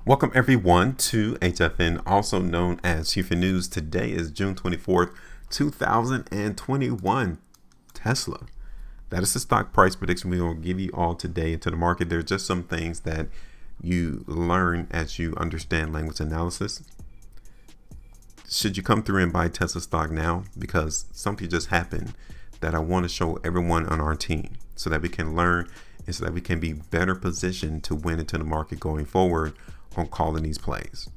Welcome everyone to HueFin, also known as HueFin News. Today is June 24th, 2021. Tesla. That is the stock price prediction we're going to give you all today into the market. There are just some things that you learn as you understand language analysis. Should you come through and buy Tesla stock now? Because something just happened that I want to show everyone on our team so that we can learn and so that we can be better positioned to win into the market going forward on calling these plays,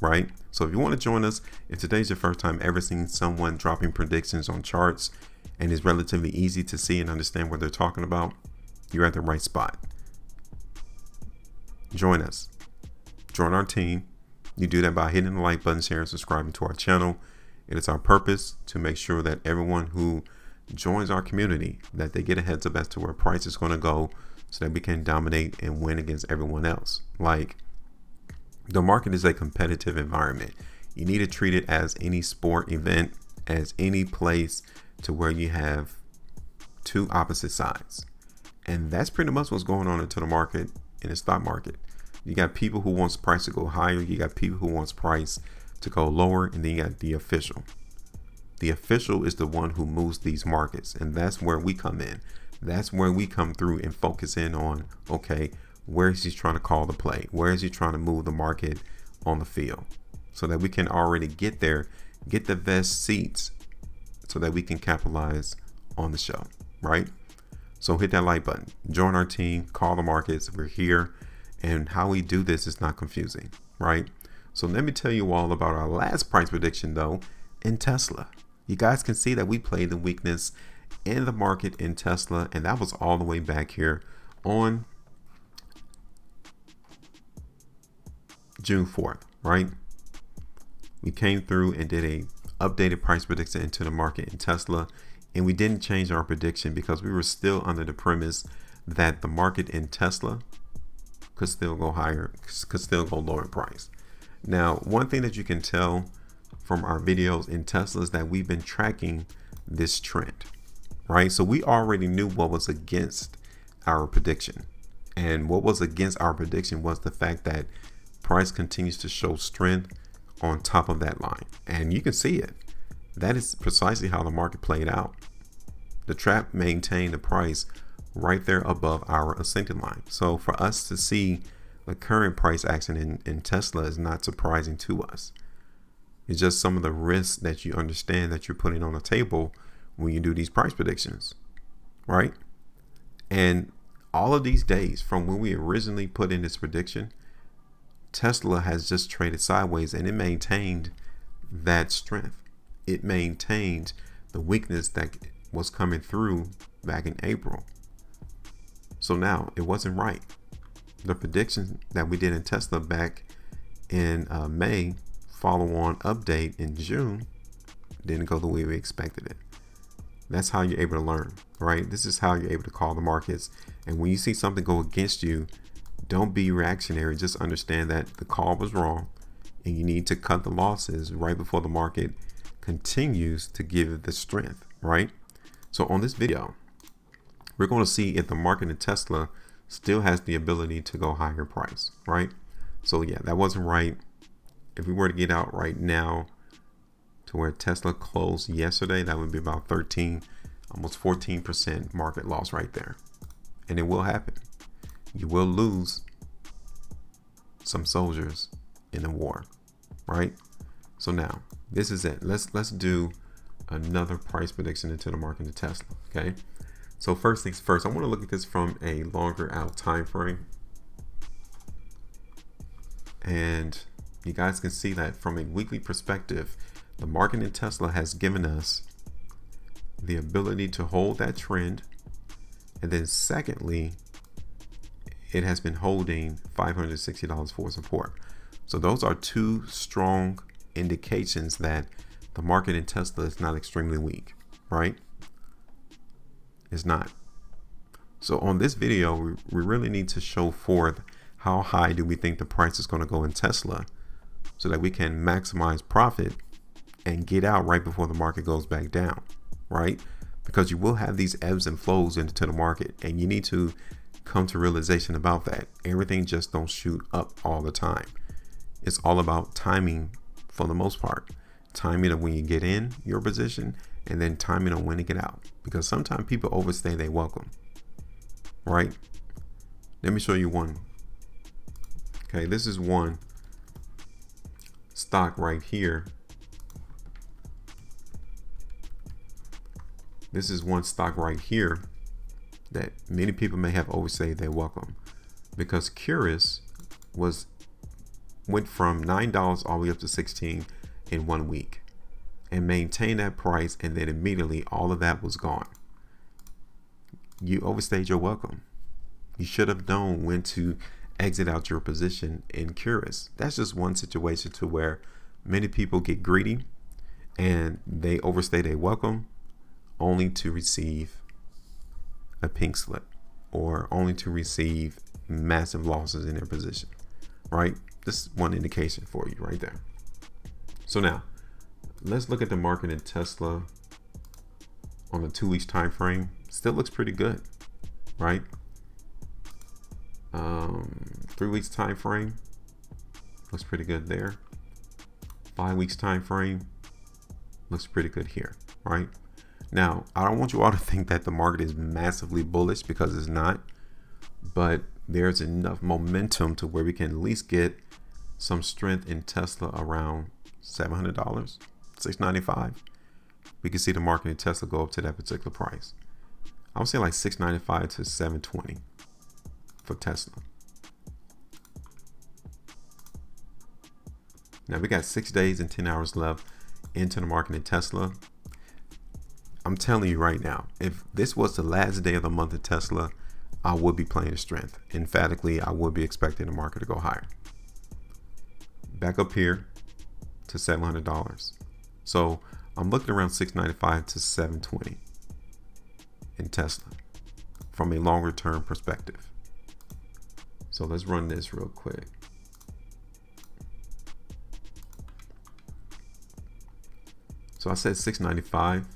right? So if you want to join us, if today's your first time ever seeing someone dropping predictions on charts and it's relatively easy to see and understand what they're talking about, you're at the right spot. Join us. Join our team. You do that by hitting the like button, sharing, subscribing to our channel. It is our purpose to make sure that everyone who joins our community, that they get a heads up as to where price is going to go so that we can dominate and win against everyone else. Like, the market is a competitive environment. You need to treat it as any sport event, as any place to where you have two opposite sides. And that's pretty much what's going on into the market, in the stock market. You got people who wants price to go higher. You got people who wants price to go lower. And then you got the official. The official is the one who moves these markets. And that's where we come in. That's where we come through and focus in on, okay, where is he trying to call the play? Where is he trying to move the market on the field? So that we can already get there, get the best seats so that we can capitalize on the show, right? So hit that like button, join our team, call the markets. We're here. And how we do this is not confusing, right? So let me tell you all about our last price prediction though in Tesla. You guys can see that we played the weakness in the market in Tesla, and that was all the way back here on June 4th, right? We came through and did a updated price prediction into the market in Tesla, and we didn't change our prediction because we were still under the premise that the market in Tesla could still go higher, could still go lower in price. Now, one thing that you can tell from our videos in Tesla is that we've been tracking this trend, right? So we already knew what was against our prediction. And what was against our prediction was the fact that price continues to show strength on top of that line. And you can see it. That is precisely how the market played out. The trap maintained the price right there above our ascending line. So for us to see the current price action in Tesla is not surprising to us. It's just some of the risks that you understand that you're putting on the table when you do these price predictions, right? And all of these days from when we originally put in this prediction, Tesla has just traded sideways, and it maintained that strength. It maintained the weakness that was coming through back in April. So now it wasn't right. The prediction that we did in Tesla back in May, follow-on update in June, didn't go the way we expected it. That's how you're able to learn, right? This is how you're able to call the markets. And when you see something go against you, don't be reactionary. Just understand that the call was wrong and you need to cut the losses right before the market continues to give it the strength, right? So on this video, we're going to see if the market in Tesla still has the ability to go higher price, right? So yeah, that wasn't right. If we were to get out right now to where Tesla closed yesterday, that would be about 13, almost 14% market loss right there. And it will happen. You will lose some soldiers in the war, right? So now this is it. Let's do another price prediction into the market of Tesla. Okay. So first things first, I want to look at this from a longer out time frame. And you guys can see that from a weekly perspective, the market in Tesla has given us the ability to hold that trend. And then secondly, it has been holding $560 for support. So those are two strong indications that the market in Tesla is not extremely weak, right? It's not. So on this video, we really need to show forth how high do we think the price is going to go in Tesla so that we can maximize profit and get out right before the market goes back down, right? Because you will have these ebbs and flows into the market, and you need to come to realization about that. Everything just don't shoot up all the time. it's all about timing for the most part. Timing of when you get in your position and then timing on when to get out. Because sometimes people overstay their welcome, right? Let me show you one. Okay, this is one stock right here. This is one stock right here that many people may have overstayed their welcome, because Curious went from $9 all the way up to $16 in 1 week and maintained that price, and then immediately all of that was gone. You overstayed your welcome. You should have known when to exit out your position in Curious. That's just one situation to where many people get greedy and they overstay their welcome only to receive a pink slip or only to receive massive losses in their position, right? This is one indication for you right there. So now let's look at the market in Tesla on a 2 weeks time frame. Still looks pretty good, right? 3 weeks time frame looks pretty good there. 5 weeks time frame looks pretty good here, right? Now, I don't want you all to think that the market is massively bullish, because it's not, but there's enough momentum to where we can at least get some strength in Tesla around $700, $695. We can see the market in Tesla go up to that particular price. I would say like $695 to $720 for Tesla. Now we got 6 days and 10 hours left into the market in Tesla. I'm telling you right now, if this was the last day of the month of Tesla, I would be playing the strength. Emphatically, I would be expecting the market to go higher. Back up here to $700. So I'm looking around $695 to $720 in Tesla from a longer term perspective. So let's run this real quick. So I said 695.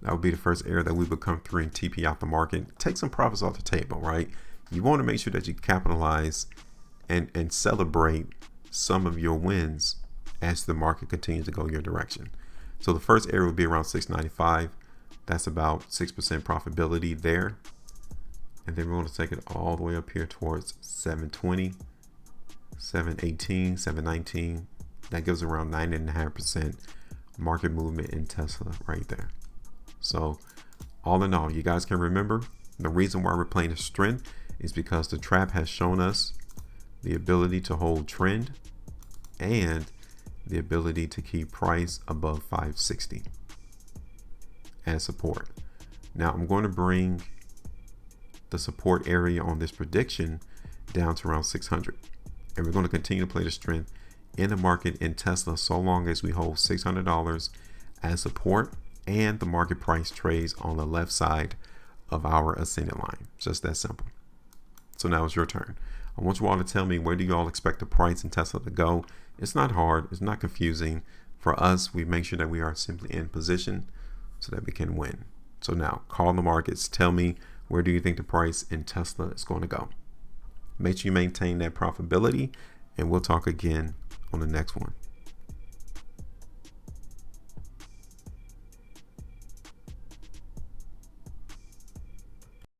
That would be the first area that we would come through and TP out the market. Take some profits off the table, right? You want to make sure that you capitalize and celebrate some of your wins as the market continues to go your direction. So the first area would be around 695. That's about 6% profitability there. And then we're going to take it all the way up here towards 720, 718, 719. That gives around 9.5% market movement in Tesla right there. So all in all, you guys can remember the reason why we're playing a strength is because the trap has shown us the ability to hold trend and the ability to keep price above 560 as support. Now I'm going to bring the support area on this prediction down to around 600, and we're going to continue to play the strength in the market in Tesla so long as we hold $600 as support and the market price trades on the left side of our ascending line. Just that simple. So now it's your turn. I want you all to tell me, where do you all expect the price in Tesla to go? It's not hard. It's not confusing. For us, we make sure that we are simply in position so that we can win. So now call the markets. Tell me, where do you think the price in Tesla is going to go? Make sure you maintain that profitability, and we'll talk again on the next one.